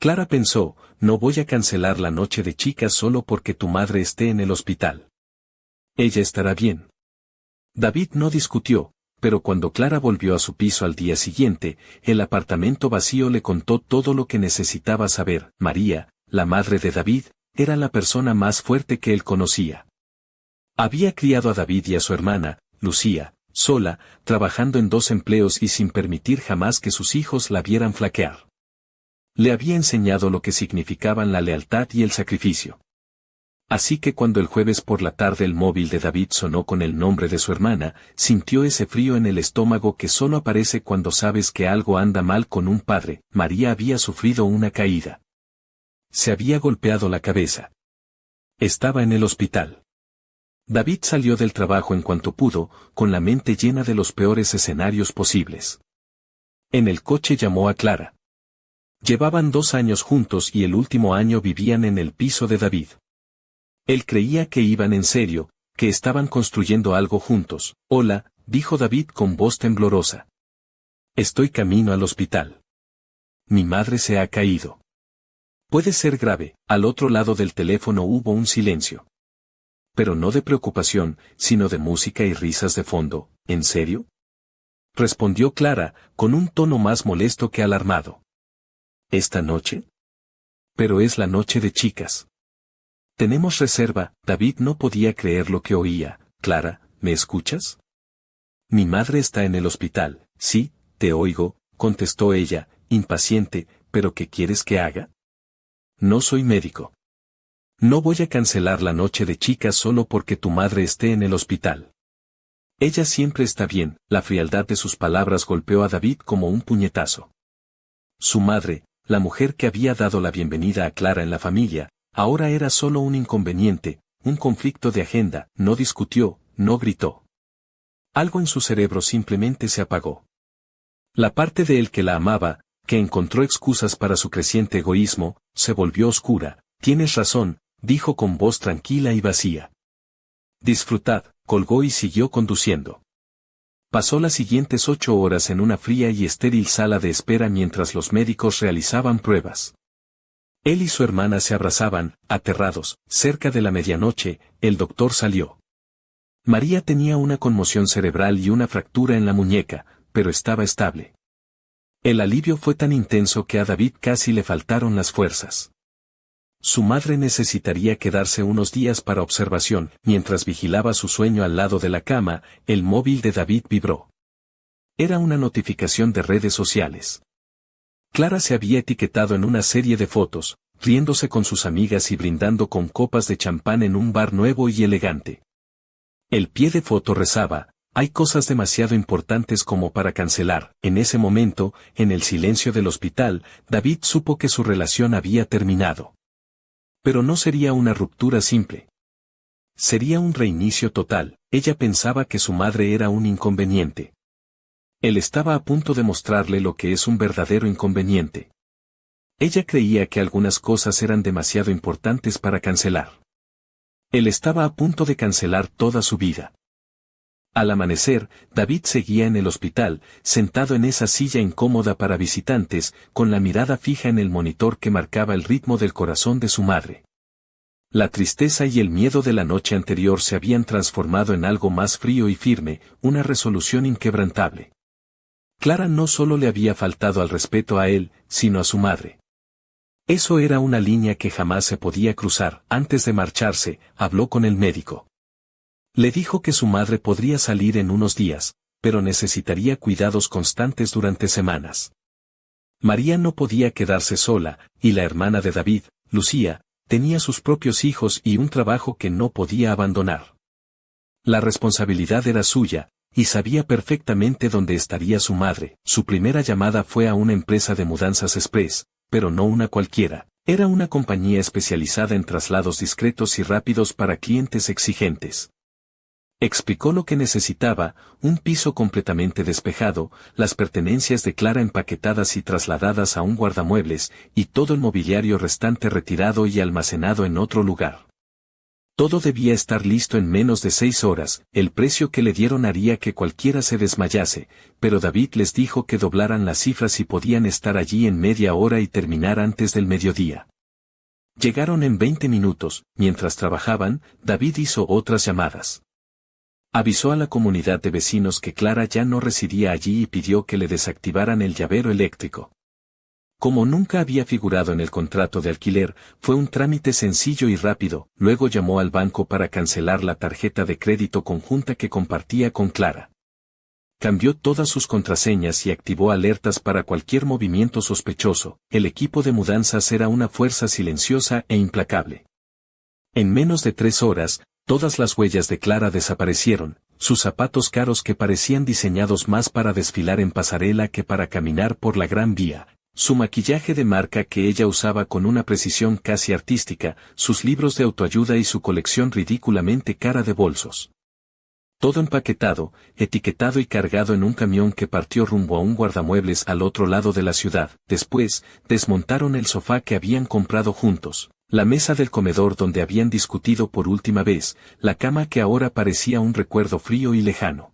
Clara pensó, no voy a cancelar la noche de chicas solo porque tu madre esté en el hospital. Ella estará bien. David no discutió, pero cuando Clara volvió a su piso al día siguiente, el apartamento vacío le contó todo lo que necesitaba saber. María, la madre de David, era la persona más fuerte que él conocía. Había criado a David y a su hermana, Lucía, sola, trabajando en 2 empleos y sin permitir jamás que sus hijos la vieran flaquear. Le había enseñado lo que significaban la lealtad y el sacrificio. Así que cuando el jueves por la tarde el móvil de David sonó con el nombre de su hermana, sintió ese frío en el estómago que solo aparece cuando sabes que algo anda mal con un padre. María había sufrido una caída. Se había golpeado la cabeza. Estaba en el hospital. David salió del trabajo en cuanto pudo, con la mente llena de los peores escenarios posibles. En el coche llamó a Clara. Llevaban 2 años juntos y el último año vivían en el piso de David. Él creía que iban en serio, que estaban construyendo algo juntos. Hola, dijo David con voz temblorosa. Estoy camino al hospital. Mi madre se ha caído. Puede ser grave. Al otro lado del teléfono hubo un silencio. Pero no de preocupación, sino de música y risas de fondo. ¿En serio? Respondió Clara, con un tono más molesto que alarmado. ¿Esta noche? Pero es la noche de chicas. Tenemos reserva. David no podía creer lo que oía. Clara, ¿me escuchas? Mi madre está en el hospital. Sí, te oigo, contestó ella, impaciente, ¿pero qué quieres que haga? No soy médico. No voy a cancelar la noche de chicas solo porque tu madre esté en el hospital. Ella siempre está bien. La frialdad de sus palabras golpeó a David como un puñetazo. Su madre, la mujer que había dado la bienvenida a Clara en la familia, ahora era solo un inconveniente, un conflicto de agenda. No discutió, no gritó. Algo en su cerebro simplemente se apagó. La parte de él que la amaba, que encontró excusas para su creciente egoísmo, se volvió oscura. Tienes razón, dijo con voz tranquila y vacía. Disfrutad, colgó y siguió conduciendo. Pasó las siguientes 8 horas en una fría y estéril sala de espera mientras los médicos realizaban pruebas. Él y su hermana se abrazaban, aterrados. Cerca de la medianoche, el doctor salió. María tenía una conmoción cerebral y una fractura en la muñeca, pero estaba estable. El alivio fue tan intenso que a David casi le faltaron las fuerzas. Su madre necesitaría quedarse unos días para observación. Mientras vigilaba su sueño al lado de la cama, el móvil de David vibró. Era una notificación de redes sociales. Clara se había etiquetado en una serie de fotos, riéndose con sus amigas y brindando con copas de champán en un bar nuevo y elegante. El pie de foto rezaba, hay cosas demasiado importantes como para cancelar. En ese momento, en el silencio del hospital, David supo que su relación había terminado. Pero no sería una ruptura simple. Sería un reinicio total. Ella pensaba que su madre era un inconveniente. Él estaba a punto de mostrarle lo que es un verdadero inconveniente. Ella creía que algunas cosas eran demasiado importantes para cancelar. Él estaba a punto de cancelar toda su vida. Al amanecer, David seguía en el hospital, sentado en esa silla incómoda para visitantes, con la mirada fija en el monitor que marcaba el ritmo del corazón de su madre. La tristeza y el miedo de la noche anterior se habían transformado en algo más frío y firme, una resolución inquebrantable. Clara no solo le había faltado al respeto a él, sino a su madre. Eso era una línea que jamás se podía cruzar. Antes de marcharse, habló con el médico. Le dijo que su madre podría salir en unos días, pero necesitaría cuidados constantes durante semanas. María no podía quedarse sola, y la hermana de David, Lucía, tenía sus propios hijos y un trabajo que no podía abandonar. La responsabilidad era suya, y sabía perfectamente dónde estaría su madre. Su primera llamada fue a una empresa de mudanzas express, pero no una cualquiera. Era una compañía especializada en traslados discretos y rápidos para clientes exigentes. Explicó lo que necesitaba: un piso completamente despejado, las pertenencias de Clara empaquetadas y trasladadas a un guardamuebles, y todo el mobiliario restante retirado y almacenado en otro lugar. Todo debía estar listo en menos de 6 horas, el precio que le dieron haría que cualquiera se desmayase, pero David les dijo que doblaran las cifras y podían estar allí en media hora y terminar antes del mediodía. Llegaron en 20 minutos, mientras trabajaban, David hizo otras llamadas. Avisó a la comunidad de vecinos que Clara ya no residía allí y pidió que le desactivaran el llavero eléctrico. Como nunca había figurado en el contrato de alquiler, fue un trámite sencillo y rápido. Luego llamó al banco para cancelar la tarjeta de crédito conjunta que compartía con Clara. Cambió todas sus contraseñas y activó alertas para cualquier movimiento sospechoso. El equipo de mudanzas era una fuerza silenciosa e implacable. En menos de 3 horas, todas las huellas de Clara desaparecieron, sus zapatos caros que parecían diseñados más para desfilar en pasarela que para caminar por la Gran Vía. Su maquillaje de marca que ella usaba con una precisión casi artística, sus libros de autoayuda y su colección ridículamente cara de bolsos. Todo empaquetado, etiquetado y cargado en un camión que partió rumbo a un guardamuebles al otro lado de la ciudad. Después, desmontaron el sofá que habían comprado juntos, la mesa del comedor donde habían discutido por última vez, la cama que ahora parecía un recuerdo frío y lejano.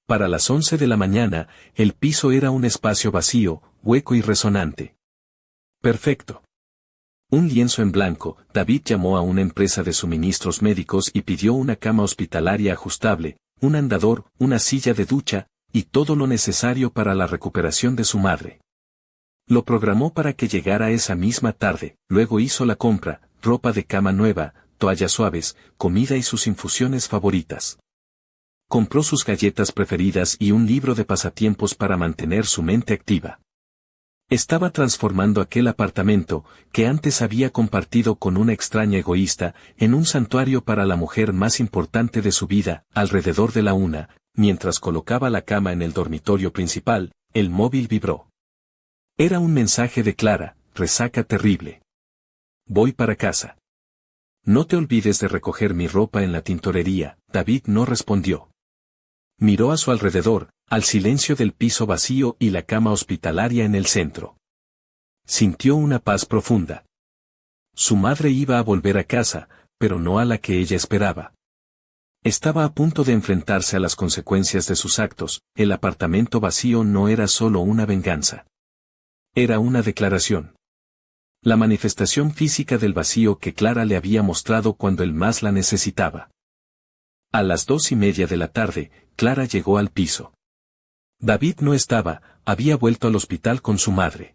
Para las 11 de la mañana, el piso era un espacio vacío, hueco y resonante. Perfecto. Un lienzo en blanco. David llamó a una empresa de suministros médicos y pidió una cama hospitalaria ajustable, un andador, una silla de ducha, y todo lo necesario para la recuperación de su madre. Lo programó para que llegara esa misma tarde, luego hizo la compra, ropa de cama nueva, toallas suaves, comida y sus infusiones favoritas. Compró sus galletas preferidas y un libro de pasatiempos para mantener su mente activa. Estaba transformando aquel apartamento, que antes había compartido con una extraña egoísta, en un santuario para la mujer más importante de su vida. Alrededor de la 1, mientras colocaba la cama en el dormitorio principal, el móvil vibró. Era un mensaje de Clara: resaca terrible. Voy para casa. No te olvides de recoger mi ropa en la tintorería. David no respondió. Miró a su alrededor, al silencio del piso vacío y la cama hospitalaria en el centro. Sintió una paz profunda. Su madre iba a volver a casa, pero no a la que ella esperaba. Estaba a punto de enfrentarse a las consecuencias de sus actos. El apartamento vacío no era solo una venganza. Era una declaración. La manifestación física del vacío que Clara le había mostrado cuando él más la necesitaba. A las 2:30 de la tarde, Clara llegó al piso. David no estaba, había vuelto al hospital con su madre.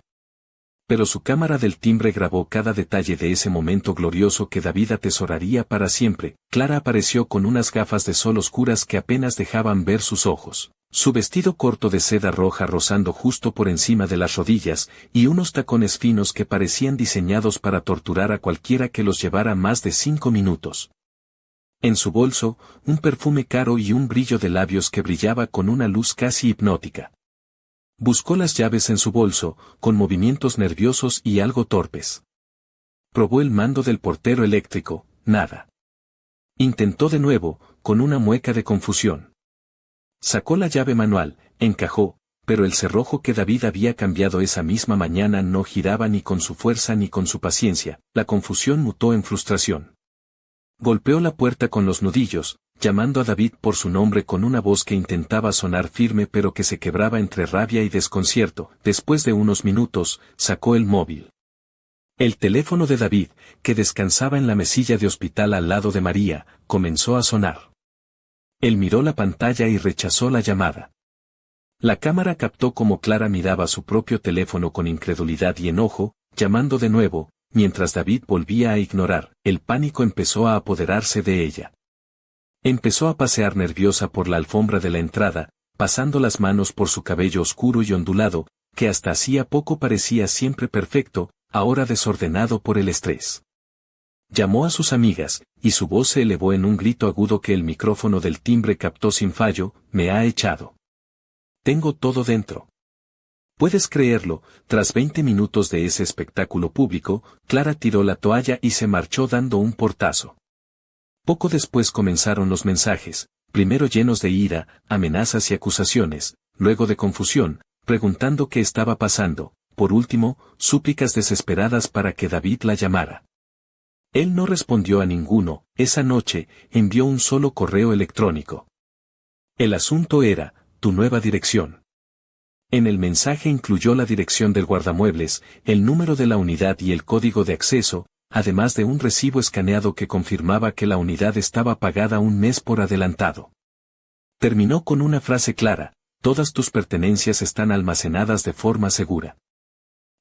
Pero su cámara del timbre grabó cada detalle de ese momento glorioso que David atesoraría para siempre. Clara apareció con unas gafas de sol oscuras que apenas dejaban ver sus ojos, su vestido corto de seda roja rozando justo por encima de las rodillas, y unos tacones finos que parecían diseñados para torturar a cualquiera que los llevara más de 5 minutos. En su bolso, un perfume caro y un brillo de labios que brillaba con una luz casi hipnótica. Buscó las llaves en su bolso, con movimientos nerviosos y algo torpes. Probó el mando del portero eléctrico, nada. Intentó de nuevo, con una mueca de confusión. Sacó la llave manual, encajó, pero el cerrojo que David había cambiado esa misma mañana no giraba ni con su fuerza ni con su paciencia. La confusión mutó en frustración. Golpeó la puerta con los nudillos, llamando a David por su nombre con una voz que intentaba sonar firme pero que se quebraba entre rabia y desconcierto. Después de unos minutos, sacó el móvil. El teléfono de David, que descansaba en la mesilla de hospital al lado de María, comenzó a sonar. Él miró la pantalla y rechazó la llamada. La cámara captó cómo Clara miraba su propio teléfono con incredulidad y enojo, llamando de nuevo. Mientras David volvía a ignorar, el pánico empezó a apoderarse de ella. Empezó a pasear nerviosa por la alfombra de la entrada, pasando las manos por su cabello oscuro y ondulado, que hasta hacía poco parecía siempre perfecto, ahora desordenado por el estrés. Llamó a sus amigas, y su voz se elevó en un grito agudo que el micrófono del timbre captó sin fallo: me ha echado. Tengo todo dentro. Puedes creerlo, tras 20 minutos de ese espectáculo público, Clara tiró la toalla y se marchó dando un portazo. Poco después comenzaron los mensajes, primero llenos de ira, amenazas y acusaciones, luego de confusión, preguntando qué estaba pasando, por último, súplicas desesperadas para que David la llamara. Él no respondió a ninguno. Esa noche, envió un solo correo electrónico. El asunto era, tu nueva dirección. En el mensaje incluyó la dirección del guardamuebles, el número de la unidad y el código de acceso, además de un recibo escaneado que confirmaba que la unidad estaba pagada un mes por adelantado. Terminó con una frase clara: todas tus pertenencias están almacenadas de forma segura.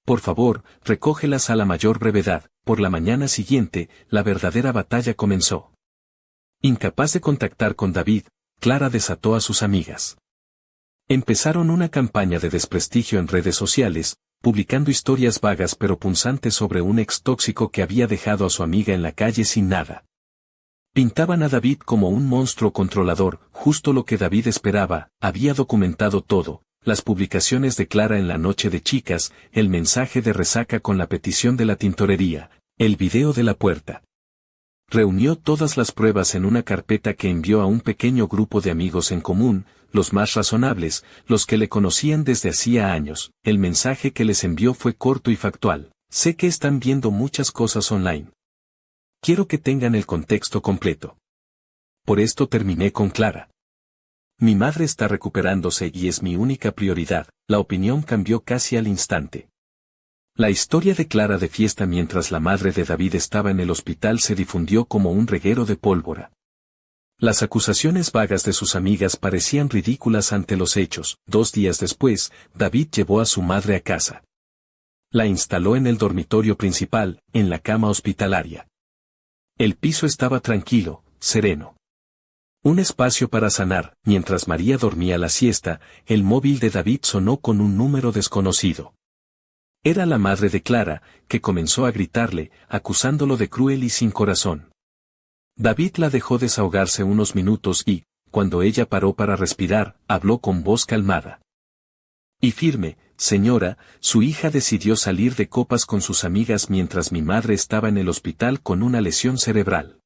Por favor, recógelas a la mayor brevedad. Por la mañana siguiente, la verdadera batalla comenzó. Incapaz de contactar con David, Clara desató a sus amigas. Empezaron una campaña de desprestigio en redes sociales, publicando historias vagas pero punzantes sobre un ex tóxico que había dejado a su amiga en la calle sin nada. Pintaban a David como un monstruo controlador, justo lo que David esperaba. Había documentado todo: las publicaciones de Clara en la noche de chicas, el mensaje de resaca con la petición de la tintorería, el video de la puerta. Reunió todas las pruebas en una carpeta que envió a un pequeño grupo de amigos en común, los más razonables, los que le conocían desde hacía años. El mensaje que les envió fue corto y factual: sé que están viendo muchas cosas online. Quiero que tengan el contexto completo. Por esto terminé con Clara. Mi madre está recuperándose y es mi única prioridad. La opinión cambió casi al instante. La historia de Clara de fiesta mientras la madre de David estaba en el hospital se difundió como un reguero de pólvora. Las acusaciones vagas de sus amigas parecían ridículas ante los hechos. 2 días después, David llevó a su madre a casa. La instaló en el dormitorio principal, en la cama hospitalaria. El piso estaba tranquilo, sereno. Un espacio para sanar. Mientras María dormía la siesta, el móvil de David sonó con un número desconocido. Era la madre de Clara, que comenzó a gritarle, acusándolo de cruel y sin corazón. David la dejó desahogarse unos minutos y, cuando ella paró para respirar, habló con voz calmada y firme: señora, su hija decidió salir de copas con sus amigas mientras mi madre estaba en el hospital con una lesión cerebral.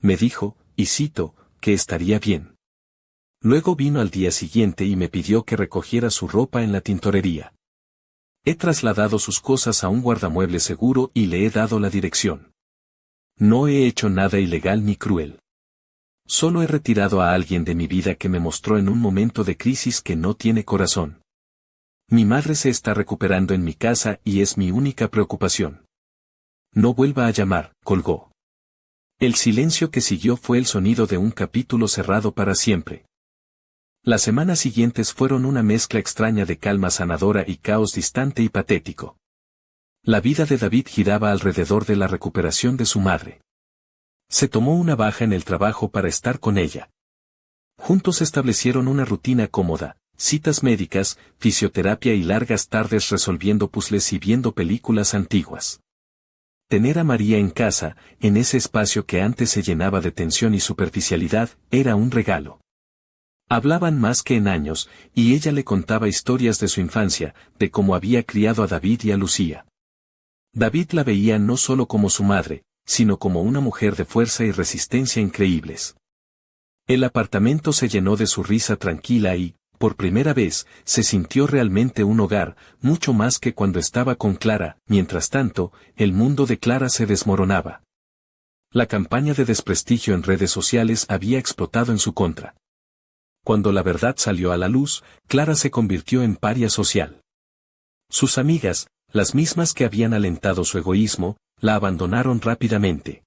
Me dijo, y cito, que estaría bien. Luego vino al día siguiente y me pidió que recogiera su ropa en la tintorería. He trasladado sus cosas a un guardamuebles seguro y le he dado la dirección. No he hecho nada ilegal ni cruel. Solo he retirado a alguien de mi vida que me mostró en un momento de crisis que no tiene corazón. Mi madre se está recuperando en mi casa y es mi única preocupación. No vuelva a llamar. Colgó. El silencio que siguió fue el sonido de un capítulo cerrado para siempre. Las semanas siguientes fueron una mezcla extraña de calma sanadora y caos distante y patético. La vida de David giraba alrededor de la recuperación de su madre. Se tomó una baja en el trabajo para estar con ella. Juntos establecieron una rutina cómoda: citas médicas, fisioterapia y largas tardes resolviendo puzzles y viendo películas antiguas. Tener a María en casa, en ese espacio que antes se llenaba de tensión y superficialidad, era un regalo. Hablaban más que en años, y ella le contaba historias de su infancia, de cómo había criado a David y a Lucía. David la veía no solo como su madre, sino como una mujer de fuerza y resistencia increíbles. El apartamento se llenó de su risa tranquila y, por primera vez, se sintió realmente un hogar, mucho más que cuando estaba con Clara. Mientras tanto, el mundo de Clara se desmoronaba. La campaña de desprestigio en redes sociales había explotado en su contra. Cuando la verdad salió a la luz, Clara se convirtió en paria social. Sus amigas, las mismas que habían alentado su egoísmo, la abandonaron rápidamente.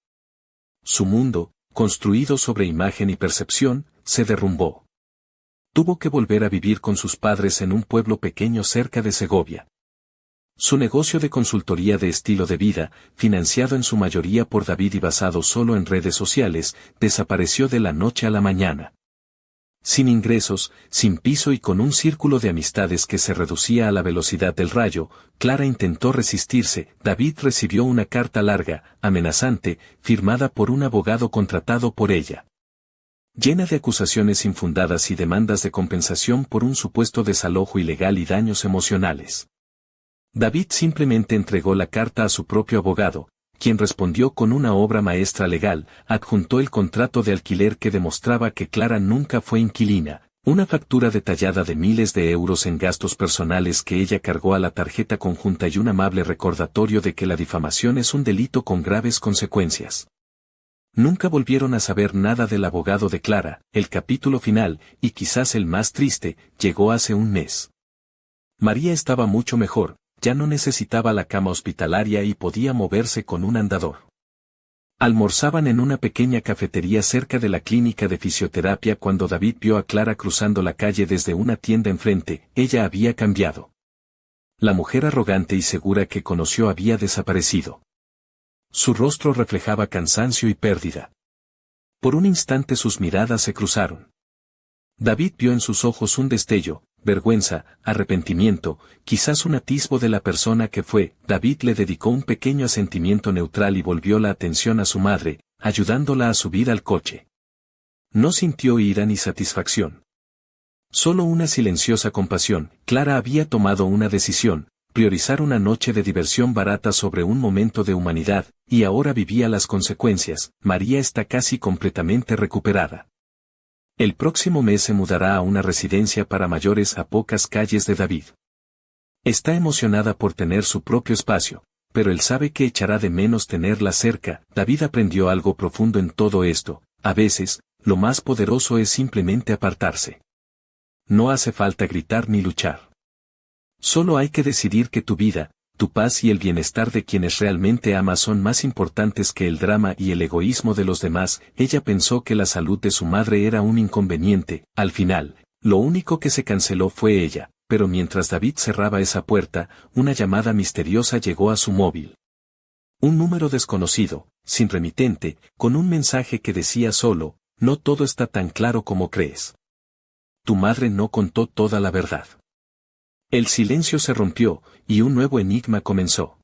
Su mundo, construido sobre imagen y percepción, se derrumbó. Tuvo que volver a vivir con sus padres en un pueblo pequeño cerca de Segovia. Su negocio de consultoría de estilo de vida, financiado en su mayoría por David y basado solo en redes sociales, desapareció de la noche a la mañana. Sin ingresos, sin piso y con un círculo de amistades que se reducía a la velocidad del rayo, Clara intentó resistirse. David recibió una carta larga, amenazante, firmada por un abogado contratado por ella. Llena de acusaciones infundadas y demandas de compensación por un supuesto desalojo ilegal y daños emocionales. David simplemente entregó la carta a su propio abogado, quien respondió con una obra maestra legal: adjuntó el contrato de alquiler que demostraba que Clara nunca fue inquilina, Una factura detallada de miles de euros en gastos personales que ella cargó a la tarjeta conjunta y un amable recordatorio de que la difamación es un delito con graves consecuencias. Nunca volvieron a saber nada del abogado de Clara. El capítulo final, y quizás el más triste, llegó hace un mes. María estaba mucho mejor, ya no necesitaba la cama hospitalaria y podía moverse con un andador. Almorzaban en una pequeña cafetería cerca de la clínica de fisioterapia cuando David vio a Clara cruzando la calle desde una tienda enfrente. Ella había cambiado. La mujer arrogante y segura que conoció había desaparecido. Su rostro reflejaba cansancio y pérdida. Por un instante sus miradas se cruzaron. David vio en sus ojos un destello, vergüenza, arrepentimiento, quizás un atisbo de la persona que fue. David le dedicó un pequeño asentimiento neutral y volvió la atención a su madre, ayudándola a subir al coche. No sintió ira ni satisfacción. Solo una silenciosa compasión. Clara había tomado una decisión, priorizar una noche de diversión barata sobre un momento de humanidad, y ahora vivía las consecuencias. María está casi completamente recuperada. El próximo mes se mudará a una residencia para mayores a pocas calles de David. Está emocionada por tener su propio espacio, pero él sabe que echará de menos tenerla cerca. David aprendió algo profundo en todo esto. A veces, lo más poderoso es simplemente apartarse. No hace falta gritar ni luchar. Solo hay que decidir que tu vida, tu paz y el bienestar de quienes realmente amas son más importantes que el drama y el egoísmo de los demás. Ella pensó que la salud de su madre era un inconveniente. Al final, lo único que se canceló fue ella, pero mientras David cerraba esa puerta, una llamada misteriosa llegó a su móvil. Un número desconocido, sin remitente, con un mensaje que decía solo: no todo está tan claro como crees. Tu madre no contó toda la verdad. El silencio se rompió, y un nuevo enigma comenzó.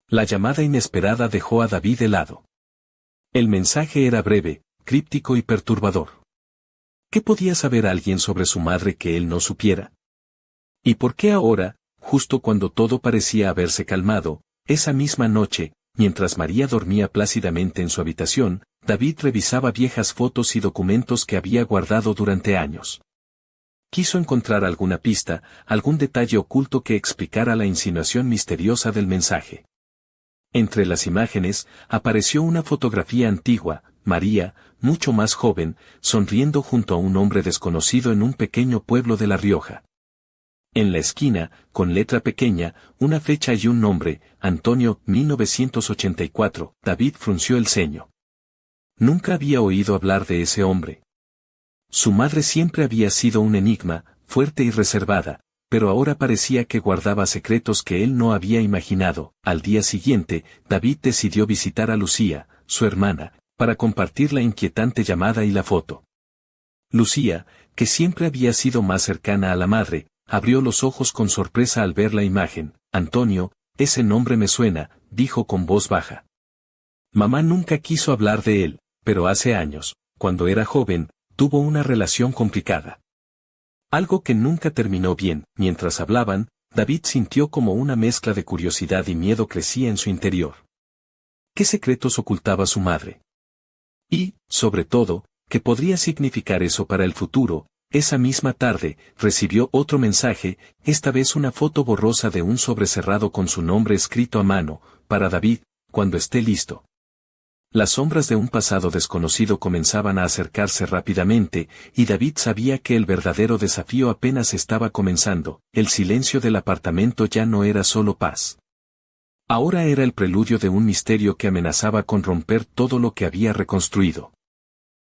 La llamada inesperada dejó a David helado. El mensaje era breve, críptico y perturbador. ¿Qué podía saber alguien sobre su madre que él no supiera? ¿Y por qué ahora, justo cuando todo parecía haberse calmado, esa misma noche, mientras María dormía plácidamente en su habitación, David revisaba viejas fotos y documentos que había guardado durante años? Quiso encontrar alguna pista, algún detalle oculto que explicara la insinuación misteriosa del mensaje. Entre las imágenes, apareció una fotografía antigua: María, mucho más joven, sonriendo junto a un hombre desconocido en un pequeño pueblo de La Rioja. En la esquina, con letra pequeña, una fecha y un nombre: Antonio, 1984. David frunció el ceño. Nunca había oído hablar de ese hombre. Su madre siempre había sido un enigma, fuerte y reservada, pero ahora parecía que guardaba secretos que él no había imaginado. Al día siguiente, David decidió visitar a Lucía, su hermana, para compartir la inquietante llamada y la foto. Lucía, que siempre había sido más cercana a la madre, abrió los ojos con sorpresa al ver la imagen. Antonio, ese nombre me suena, dijo con voz baja. Mamá nunca quiso hablar de él, pero hace años, cuando era joven, tuvo una relación complicada. Algo que nunca terminó bien. Mientras hablaban, David sintió como una mezcla de curiosidad y miedo crecía en su interior. ¿Qué secretos ocultaba su madre? Y, sobre todo, ¿qué podría significar eso para el futuro? Esa misma tarde, recibió otro mensaje, esta vez una foto borrosa de un sobre cerrado con su nombre escrito a mano: para David, cuando esté listo. Las sombras de un pasado desconocido comenzaban a acercarse rápidamente, y David sabía que el verdadero desafío apenas estaba comenzando. El silencio del apartamento ya no era solo paz. Ahora era el preludio de un misterio que amenazaba con romper todo lo que había reconstruido.